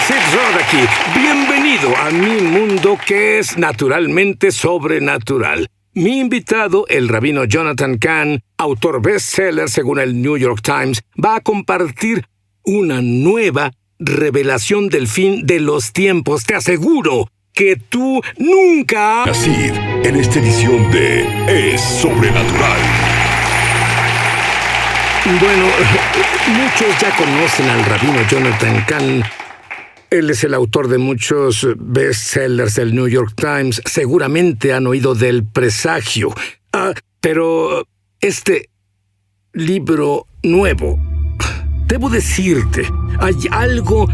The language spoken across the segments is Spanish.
Sid Roth aquí. Bienvenido a mi mundo que es naturalmente sobrenatural. Mi invitado, el rabino Jonathan Cahn, autor bestseller según el New York Times, va a compartir una nueva revelación del fin de los tiempos. Te aseguro que tú nunca... Sid, en esta edición de Es Sobrenatural. Bueno, muchos ya conocen al rabino Jonathan Cahn. Él es el autor de muchos bestsellers del New York Times. Seguramente han oído del presagio. Pero este libro nuevo, debo decirte, hay algo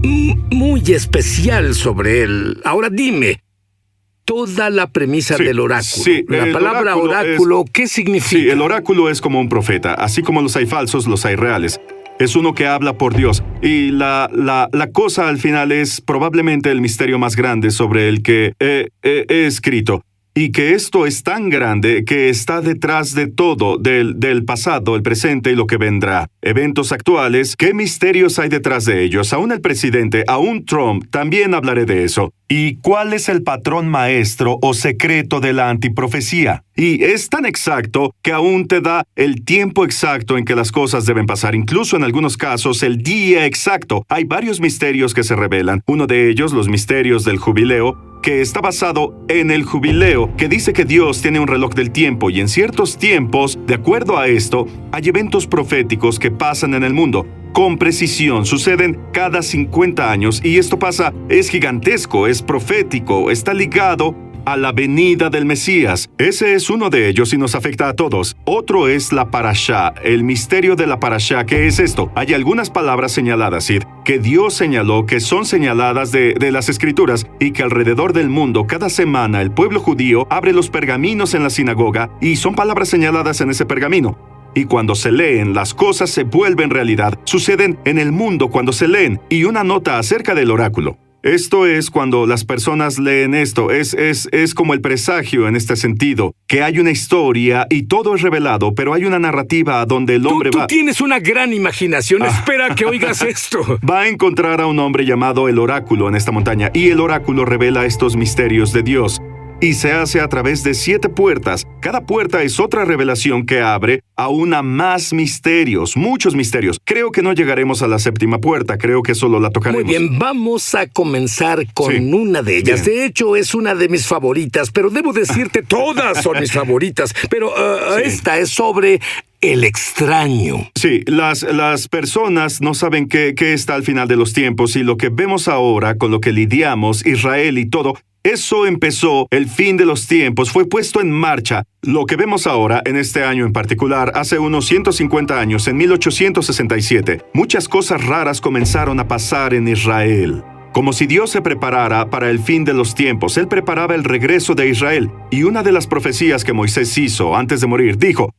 muy especial sobre él. Ahora dime, toda la premisa del oráculo. Sí, la palabra oráculo, ¿qué significa? Sí, el oráculo es como un profeta. Así como los hay falsos, los hay reales. Es uno que habla por Dios. Y la cosa al final es probablemente el misterio más grande sobre el que he escrito. Y que esto es tan grande que está detrás de todo, del pasado, el presente y lo que vendrá. Eventos actuales, ¿qué misterios hay detrás de ellos? Aún el presidente, aún Trump, también hablaré de eso. ¿Y cuál es el patrón maestro o secreto de la antiprofecía? Y es tan exacto que aún te da el tiempo exacto en que las cosas deben pasar, incluso en algunos casos el día exacto. Hay varios misterios que se revelan. Uno de ellos, los misterios del jubileo, que está basado en el jubileo, que dice que Dios tiene un reloj del tiempo y en ciertos tiempos, de acuerdo a esto, hay eventos proféticos que pasan en el mundo. Con precisión, suceden cada 50 años y esto pasa, es gigantesco, es profético, está ligado a la venida del Mesías. Ese es uno de ellos y nos afecta a todos. Otro es la parashá, el misterio de la parashá. ¿Qué es esto? Hay algunas palabras señaladas, Sid, que Dios señaló que son señaladas de las Escrituras y que alrededor del mundo, cada semana, el pueblo judío abre los pergaminos en la sinagoga y son palabras señaladas en ese pergamino. Y cuando se leen, las cosas se vuelven realidad. Suceden en el mundo cuando se leen. Y una nota acerca del oráculo. Esto es cuando las personas leen esto, es como el presagio en este sentido, que hay una historia y todo es revelado, pero hay una narrativa donde el hombre va... Tú tienes una gran imaginación, espera que oigas esto. Va a encontrar a un hombre llamado el oráculo en esta montaña, y el oráculo revela estos misterios de Dios. Y se hace a través de 7 puertas. Cada puerta es otra revelación que abre aún a más misterios, muchos misterios. Creo que no llegaremos a la 7ª puerta, creo que solo la tocaremos. Muy bien, vamos a comenzar con una de ellas. Bien. De hecho, es una de mis favoritas, pero debo decirte, todas son mis favoritas. Pero esta es sobre el extraño. Sí, las personas no saben qué está al final de los tiempos y lo que vemos ahora, con lo que lidiamos, Israel y todo, eso empezó, el fin de los tiempos, fue puesto en marcha. Lo que vemos ahora, en este año en particular, hace unos 150 años, en 1867, muchas cosas raras comenzaron a pasar en Israel. Como si Dios se preparara para el fin de los tiempos, Él preparaba el regreso de Israel. Y una de las profecías que Moisés hizo antes de morir, dijo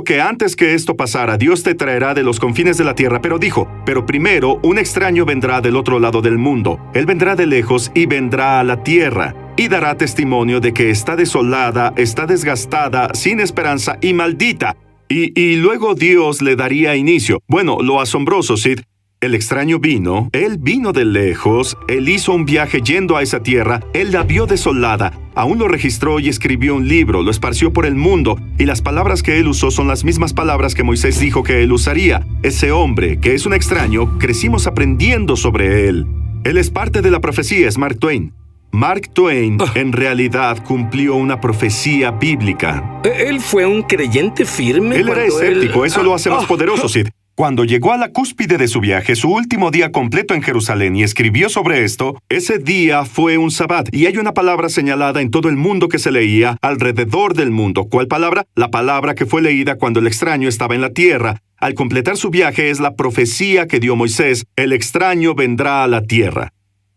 que antes que esto pasara, Dios te traerá de los confines de la tierra, pero primero un extraño vendrá del otro lado del mundo. Él vendrá de lejos y vendrá a la tierra, y dará testimonio de que está desolada, está desgastada, sin esperanza y maldita. Y luego Dios le daría inicio. Bueno, lo asombroso, Sid, el extraño vino, él vino de lejos, él hizo un viaje yendo a esa tierra, él la vio desolada, aún lo registró y escribió un libro, lo esparció por el mundo, y las palabras que él usó son las mismas palabras que Moisés dijo que él usaría. Ese hombre, que es un extraño, crecimos aprendiendo sobre él. Él es parte de la profecía, es Mark Twain. Mark Twain, en realidad, cumplió una profecía bíblica. Él fue un creyente firme. Él era escéptico, eso lo hace más poderoso, Sid. Cuando llegó a la cúspide de su viaje, su último día completo en Jerusalén, y escribió sobre esto, ese día fue un sabbat, y hay una palabra señalada en todo el mundo que se leía alrededor del mundo. ¿Cuál palabra? La palabra que fue leída cuando el extraño estaba en la tierra. Al completar su viaje es la profecía que dio Moisés, el extraño vendrá a la tierra.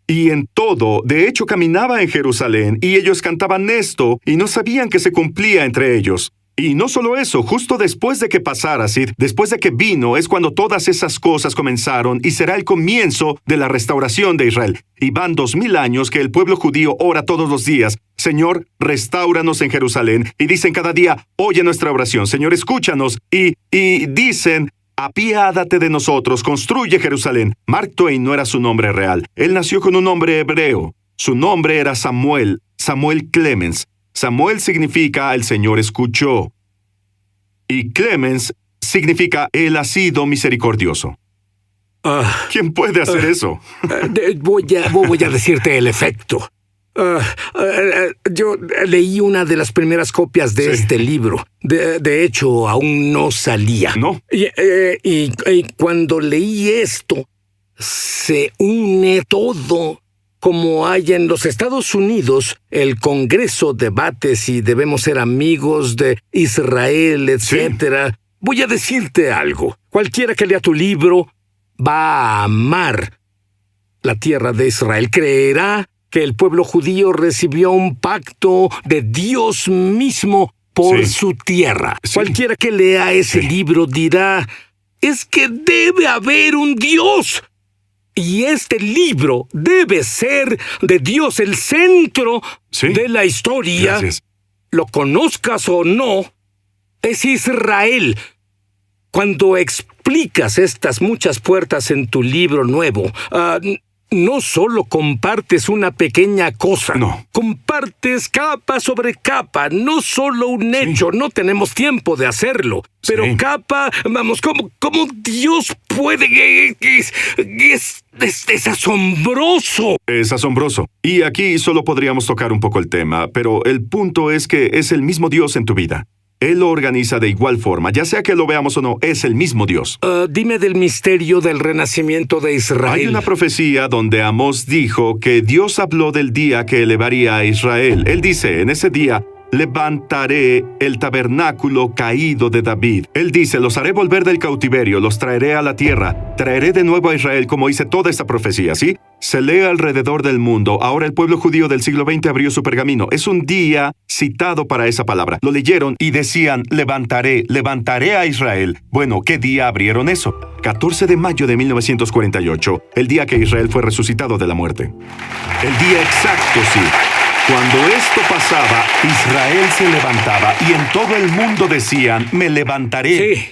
Y en todo, de hecho, caminaba en Jerusalén, y ellos cantaban esto, y no sabían que se cumplía entre ellos. Y no solo eso, justo después de que pasara, Sid, después de que vino, es cuando todas esas cosas comenzaron y será el comienzo de la restauración de Israel. Y van 2000 años que el pueblo judío ora todos los días, Señor, restáuranos en Jerusalén. Y dicen cada día, oye nuestra oración, Señor, escúchanos. Y dicen, apiádate de nosotros, construye Jerusalén. Mark Twain no era su nombre real. Él nació con un nombre hebreo. Su nombre era Samuel Clemens. Samuel significa el Señor escuchó. Y Clemens significa Él ha sido misericordioso. ¿Quién puede hacer eso? Voy a decirte el efecto. Yo leí una de las primeras copias de este libro. De hecho, aún no salía. ¿No? Y cuando leí esto, se une todo. Como hay en los Estados Unidos, el Congreso debate si debemos ser amigos de Israel, etc. Sí. Voy a decirte algo. Cualquiera que lea tu libro va a amar la tierra de Israel. Creerá que el pueblo judío recibió un pacto de Dios mismo por su tierra. Sí. Cualquiera que lea ese libro dirá, es que debe haber un Dios. Y este libro debe ser de Dios el centro de la historia. Gracias. Lo conozcas o no, es Israel. Cuando explicas estas muchas puertas en tu libro nuevo, no solo compartes una pequeña cosa. No. Compartes capa sobre capa, no solo un hecho. No tenemos tiempo de hacerlo. Pero capa, vamos, ¿cómo Dios puede? Es asombroso. Es asombroso. Y aquí solo podríamos tocar un poco el tema, pero el punto es que es el mismo Dios en tu vida. Él lo organiza de igual forma, ya sea que lo veamos o no, es el mismo Dios. Dime del misterio del renacimiento de Israel. Hay una profecía donde Amós dijo que Dios habló del día que elevaría a Israel. Él dice, en ese día levantaré el tabernáculo caído de David. Él dice, los haré volver del cautiverio, los traeré a la tierra, traeré de nuevo a Israel, como dice toda esta profecía, ¿sí? Se lee alrededor del mundo. Ahora el pueblo judío del siglo XX abrió su pergamino. Es un día citado para esa palabra. Lo leyeron y decían, levantaré a Israel. Bueno, ¿qué día abrieron eso? 14 de mayo de 1948, el día que Israel fue resucitado de la muerte. El día exacto, sí. Cuando esto pasaba, Israel se levantaba y en todo el mundo decían, me levantaré. Sí.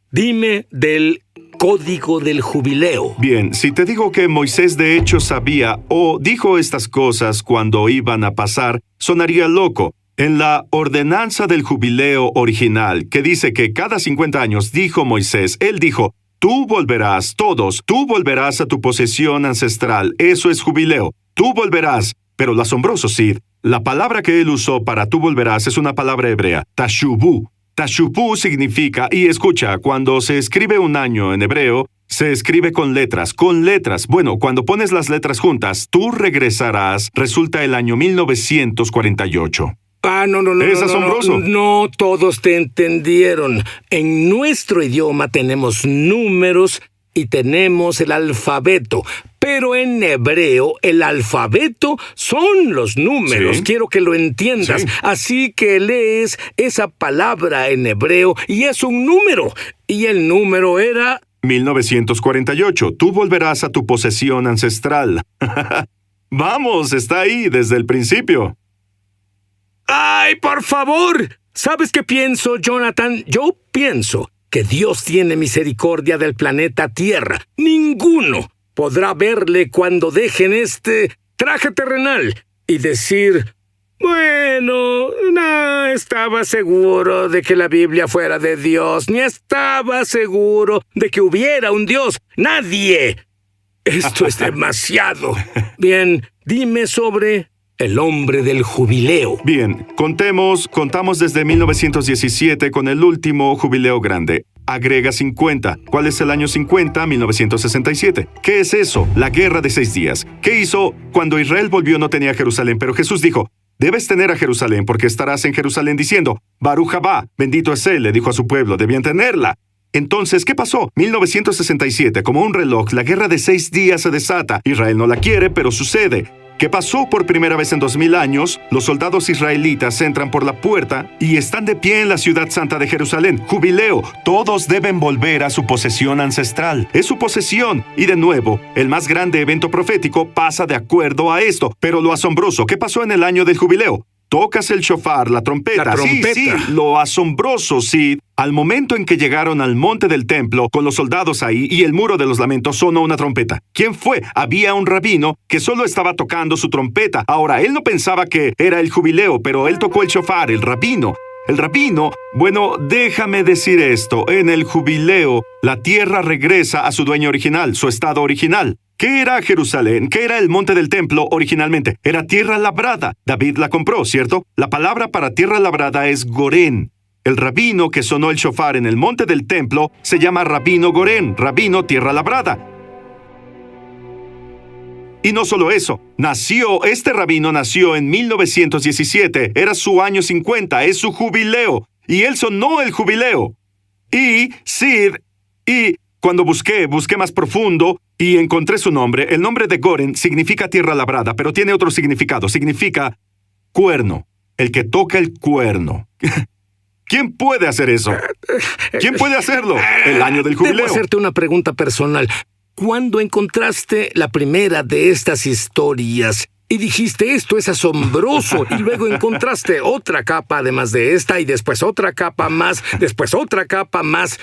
Dime del Código del Jubileo. Bien, si te digo que Moisés de hecho sabía o dijo estas cosas cuando iban a pasar, sonaría loco. En la ordenanza del jubileo original, que dice que cada 50 años, dijo Moisés, él dijo, tú volverás a tu posesión ancestral. Eso es jubileo. Tú volverás. Pero lo asombroso, Sid, la palabra que él usó para tú volverás es una palabra hebrea, tashubu. Tashubu significa, y escucha, cuando se escribe un año en hebreo, se escribe con letras. Bueno, cuando pones las letras juntas, tú regresarás, resulta el año 1948. No. Es asombroso. No todos te entendieron. En nuestro idioma tenemos números y tenemos el alfabeto. Pero en hebreo, el alfabeto son los números. Sí. Quiero que lo entiendas. Sí. Así que lees esa palabra en hebreo y es un número. Y el número era 1948. Tú volverás a tu posesión ancestral. Vamos, está ahí desde el principio. ¡Ay, por favor! ¿Sabes qué pienso, Jonathan? Yo pienso que Dios tiene misericordia del planeta Tierra. Ninguno podrá verle cuando dejen este traje terrenal y decir, bueno, no estaba seguro de que la Biblia fuera de Dios, ni estaba seguro de que hubiera un Dios. ¡Nadie! Esto es demasiado. Bien, dime sobre el hombre del jubileo. Bien, contamos desde 1917 con el último jubileo grande. Agrega 50. ¿Cuál es el año 50? 1967. ¿Qué es eso? La guerra de 6 días. ¿Qué hizo? Cuando Israel volvió no tenía Jerusalén, pero Jesús dijo, debes tener a Jerusalén porque estarás en Jerusalén diciendo, Baruch Haba, bendito es él, le dijo a su pueblo, debían tenerla. Entonces, ¿qué pasó? 1967, como un reloj, la guerra de 6 días se desata. Israel no la quiere, pero sucede. ¿Qué pasó por primera vez en 2000 años? Los soldados israelitas entran por la puerta y están de pie en la ciudad santa de Jerusalén. Jubileo. Todos deben volver a su posesión ancestral. Es su posesión. Y de nuevo, el más grande evento profético pasa de acuerdo a esto. Pero lo asombroso, ¿qué pasó en el año del jubileo? tocas el shofar, la trompeta. La trompeta. Sí, lo asombroso, Sid. Al momento en que llegaron al monte del templo, con los soldados ahí y el muro de los lamentos, sonó una trompeta. ¿Quién fue? Había un rabino que solo estaba tocando su trompeta. Ahora, él no pensaba que era el jubileo, pero él tocó el shofar, el rabino. El rabino, bueno, déjame decir esto, en el jubileo, la tierra regresa a su dueño original, su estado original. ¿Qué era Jerusalén? ¿Qué era el monte del templo originalmente? Era tierra labrada. David la compró, ¿cierto? La palabra para tierra labrada es Gorén. El rabino que sonó el shofar en el monte del templo se llama Rabino Gorén, rabino tierra labrada. Y no solo eso, este rabino nació en 1917, era su año 50, es su jubileo, y él sonó el jubileo. Y Sid, cuando busqué más profundo y encontré su nombre, el nombre de Goren significa tierra labrada, pero tiene otro significado, significa cuerno, el que toca el cuerno. ¿Quién puede hacer eso? ¿Quién puede hacerlo? El año del jubileo. Debo hacerte una pregunta personal. ¿Cuándo encontraste la primera de estas historias y dijiste esto es asombroso y luego encontraste otra capa además de esta y después otra capa más, después otra capa más?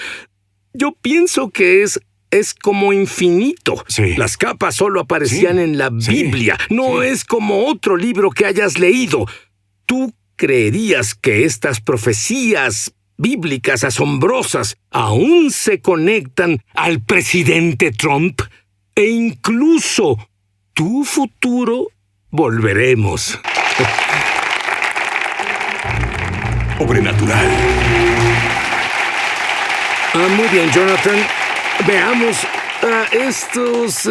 Yo pienso que es como infinito. Sí. Las capas solo aparecían en la Biblia. No es como otro libro que hayas leído. ¿Tú creerías que estas profecías bíblicas asombrosas aún se conectan al presidente Trump? E incluso tu futuro volveremos. Sobrenatural. Muy bien, Jonathan. Veamos estos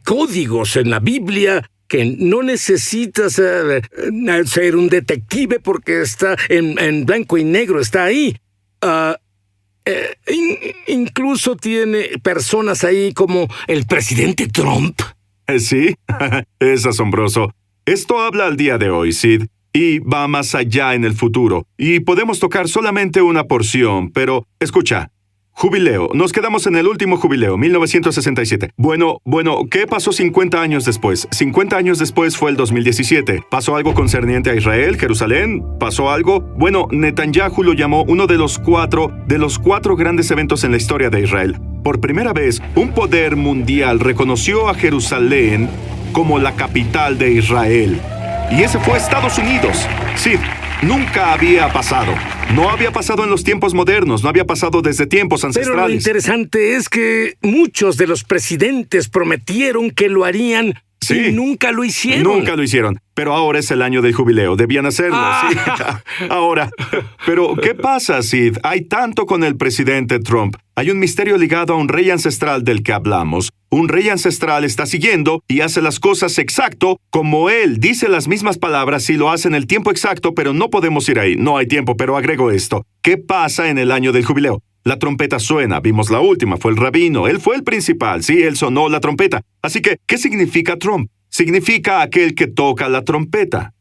códigos en la Biblia que no necesitas ser un detective porque está en blanco y negro, está ahí. Incluso tiene personas ahí como el presidente Trump. Sí, es asombroso. Esto habla al día de hoy, Sid, y va más allá en el futuro. Y podemos tocar solamente una porción, pero escucha. Jubileo. Nos quedamos en el último jubileo, 1967. Bueno, ¿qué pasó 50 años después? 50 años después fue el 2017. ¿Pasó algo concerniente a Israel, Jerusalén? ¿Pasó algo? Bueno, Netanyahu lo llamó uno de los cuatro grandes eventos en la historia de Israel. Por primera vez, un poder mundial reconoció a Jerusalén como la capital de Israel. Y ese fue Estados Unidos. Sí. Nunca había pasado. No había pasado en los tiempos modernos, no había pasado desde tiempos ancestrales. Pero lo interesante es que muchos de los presidentes prometieron que lo harían y nunca lo hicieron. Nunca lo hicieron. Pero ahora es el año del jubileo. Debían hacerlo, sí. Ahora. Pero, ¿qué pasa, Sid? Hay tanto con el presidente Trump. Hay un misterio ligado a un rey ancestral del que hablamos. Un rey ancestral está siguiendo y hace las cosas exacto como él. Dice las mismas palabras y lo hace en el tiempo exacto, pero no podemos ir ahí. No hay tiempo, pero agrego esto. ¿Qué pasa en el año del jubileo? La trompeta suena. Vimos la última. Fue el rabino. Él fue el principal. Sí, él sonó la trompeta. Así que, ¿qué significa Trump? Significa aquel que toca la trompeta.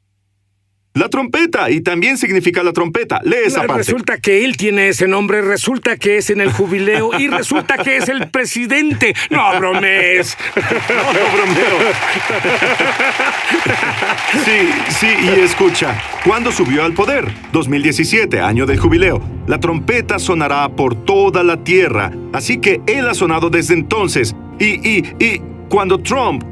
La trompeta, y también significa la trompeta. Lee esa parte. Resulta que él tiene ese nombre, resulta que es en el jubileo y resulta que es el presidente. ¡No bromees! No bromeo. Sí, y escucha. ¿Cuándo subió al poder? 2017, año del jubileo. La trompeta sonará por toda la tierra. Así que él ha sonado desde entonces. Y cuando Trump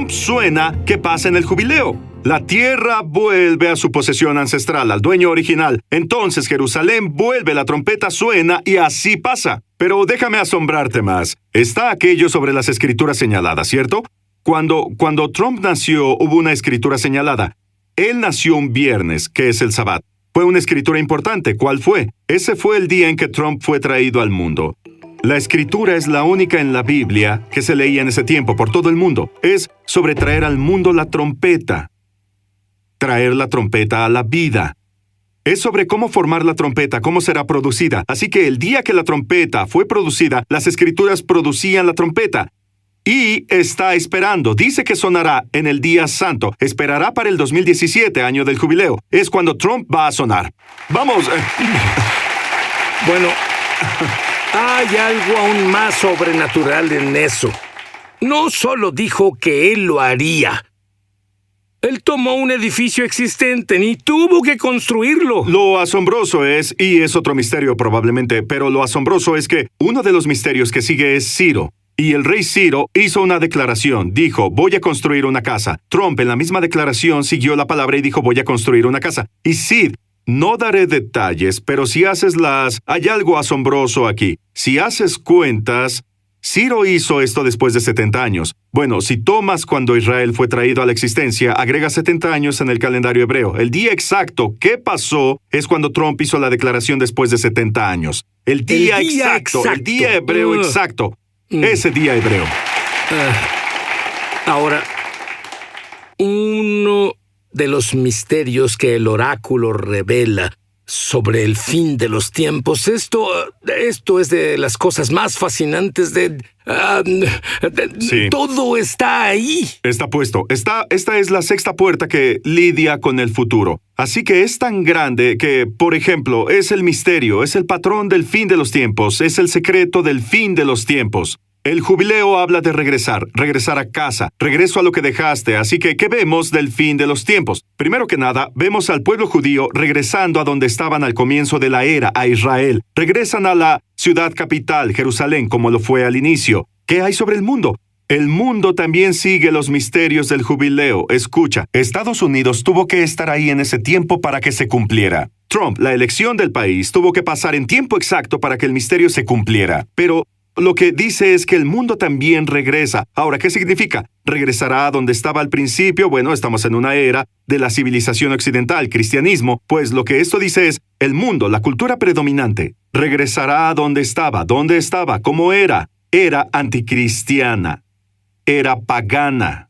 suena, ¿qué pasa en el jubileo? La tierra vuelve a su posesión ancestral, al dueño original. Entonces Jerusalén vuelve, la trompeta suena y así pasa. Pero déjame asombrarte más. Está aquello sobre las escrituras señaladas, ¿cierto? Cuando Trump nació, hubo una escritura señalada. Él nació un viernes, que es el Sabbat. Fue una escritura importante. ¿Cuál fue? Ese fue el día en que Trump fue traído al mundo. La escritura es la única en la Biblia que se leía en ese tiempo por todo el mundo. Es sobre traer al mundo la trompeta. Traer la trompeta a la vida. Es sobre cómo formar la trompeta, cómo será producida. Así que el día que la trompeta fue producida, las escrituras producían la trompeta. Y está esperando. Dice que sonará en el día santo. Esperará para el 2017, año del jubileo. Es cuando Trump va a sonar. ¡Vamos! Bueno, hay algo aún más sobrenatural en eso. No solo dijo que él lo haría. Él tomó un edificio existente, ni tuvo que construirlo. Lo asombroso es, y es otro misterio probablemente, pero lo asombroso es que uno de los misterios que sigue es Ciro. Y el rey Ciro hizo una declaración, dijo, voy a construir una casa. Trump en la misma declaración siguió la palabra y dijo, voy a construir una casa. Y Sid, no daré detalles, pero si haces hay algo asombroso aquí. Si haces cuentas, Ciro hizo esto después de 70 años. Bueno, si tomas cuando Israel fue traído a la existencia, agrega 70 años en el calendario hebreo. El día exacto que pasó es cuando Trump hizo la declaración después de 70 años. El día exacto, el día hebreo exacto. Ese día hebreo. Ahora, uno de los misterios que el oráculo revela sobre el fin de los tiempos, esto es de las cosas más fascinantes Sí. Todo está ahí. Está puesto. Esta es la sexta puerta que lidia con el futuro. Así que es tan grande que, por ejemplo, es el misterio, es el patrón del fin de los tiempos, es el secreto del fin de los tiempos. El jubileo habla de regresar a casa, regreso a lo que dejaste. Así que, ¿qué vemos del fin de los tiempos? Primero que nada, vemos al pueblo judío regresando a donde estaban al comienzo de la era, a Israel. Regresan a la ciudad capital, Jerusalén, como lo fue al inicio. ¿Qué hay sobre el mundo? El mundo también sigue los misterios del jubileo. Escucha, Estados Unidos tuvo que estar ahí en ese tiempo para que se cumpliera. Trump, la elección del país, tuvo que pasar en tiempo exacto para que el misterio se cumpliera. Pero lo que dice es que el mundo también regresa. Ahora, ¿qué significa? ¿Regresará a donde estaba al principio? Bueno, estamos en una era de la civilización occidental, cristianismo. Pues lo que esto dice es, el mundo, la cultura predominante, regresará a donde estaba. ¿Dónde estaba? ¿Cómo era? Era anticristiana. Era pagana.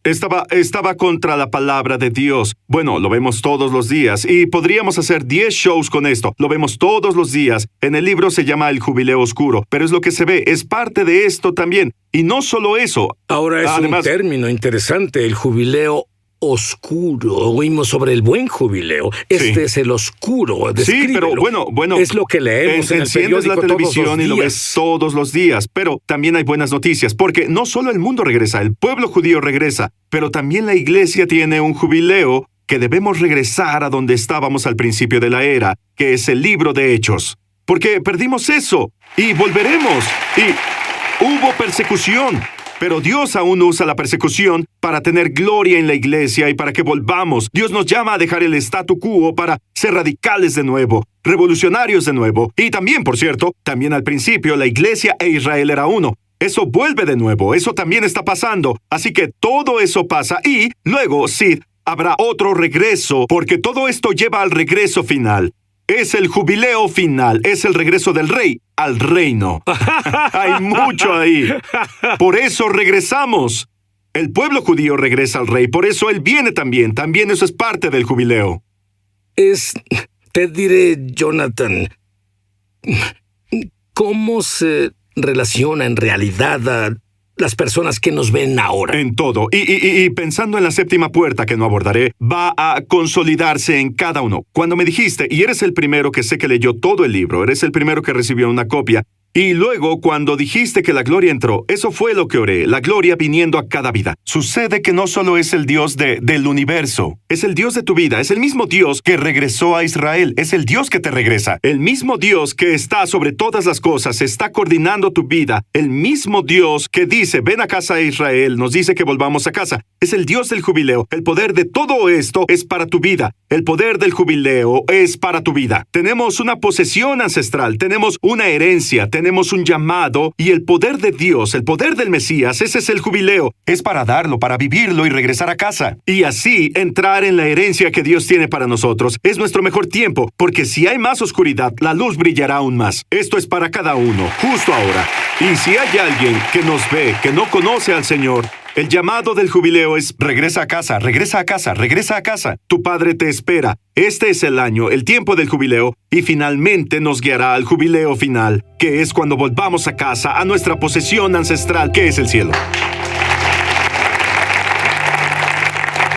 Estaba contra la palabra de Dios. Bueno, lo vemos todos los días y podríamos hacer 10 shows con esto. Lo vemos todos los días. En el libro se llama El Jubileo Oscuro, pero es lo que se ve, es parte de esto también. Y no solo eso. Ahora es un término interesante, el jubileo oscuro. Oímos sobre el buen jubileo. Este es el oscuro. Sí, pero bueno. Es lo que leemos en el enciendes periódico la televisión todos los y lo días. ves todos los días. Pero también hay buenas noticias, porque no solo el mundo regresa, el pueblo judío regresa, pero también la iglesia tiene un jubileo que debemos regresar a donde estábamos al principio de la era, que es el libro de Hechos. Porque perdimos eso y volveremos. Y hubo persecución. Pero Dios aún usa la persecución para tener gloria en la iglesia y para que volvamos. Dios nos llama a dejar el statu quo para ser radicales de nuevo, revolucionarios de nuevo. Y también, por cierto, también al principio la iglesia e Israel era uno. Eso vuelve de nuevo, eso también está pasando. Así que todo eso pasa y luego, sí, habrá otro regreso, porque todo esto lleva al regreso final. Es el jubileo final, es el regreso del rey al reino. Hay mucho ahí. Por eso regresamos. El pueblo judío regresa al rey, por eso él viene también. También eso es parte del jubileo. Te diré, Jonathan, ¿cómo se relaciona en realidad a las personas que nos ven ahora? En todo. Y pensando en la séptima puerta que no abordaré, va a consolidarse en cada uno. Cuando me dijiste, y eres el primero que sé que leyó todo el libro, eres el primero que recibió una copia, y luego cuando dijiste que la gloria entró, eso fue lo que oré, la gloria viniendo a cada vida. Sucede que no solo es el Dios del universo, es el Dios de tu vida, es el mismo Dios que regresó a Israel, es el Dios que te regresa, el mismo Dios que está sobre todas las cosas, está coordinando tu vida, el mismo Dios que dice, ven a casa de Israel, nos dice que volvamos a casa, es el Dios del jubileo. El poder de todo esto es para tu vida, el poder del jubileo es para tu vida. Tenemos una posesión ancestral, tenemos una herencia, tenemos un llamado y el poder de Dios, el poder del Mesías, ese es el jubileo. Es para darlo, para vivirlo y regresar a casa. Y así entrar en la herencia que Dios tiene para nosotros. Es nuestro mejor tiempo, porque si hay más oscuridad, la luz brillará aún más. Esto es para cada uno, justo ahora. Y si hay alguien que nos ve, que no conoce al Señor, el llamado del jubileo es regresa a casa, regresa a casa, regresa a casa. Tu Padre te espera. Este es el año, el tiempo del jubileo, y finalmente nos guiará al jubileo final, que es cuando volvamos a casa, a nuestra posesión ancestral, que es el cielo.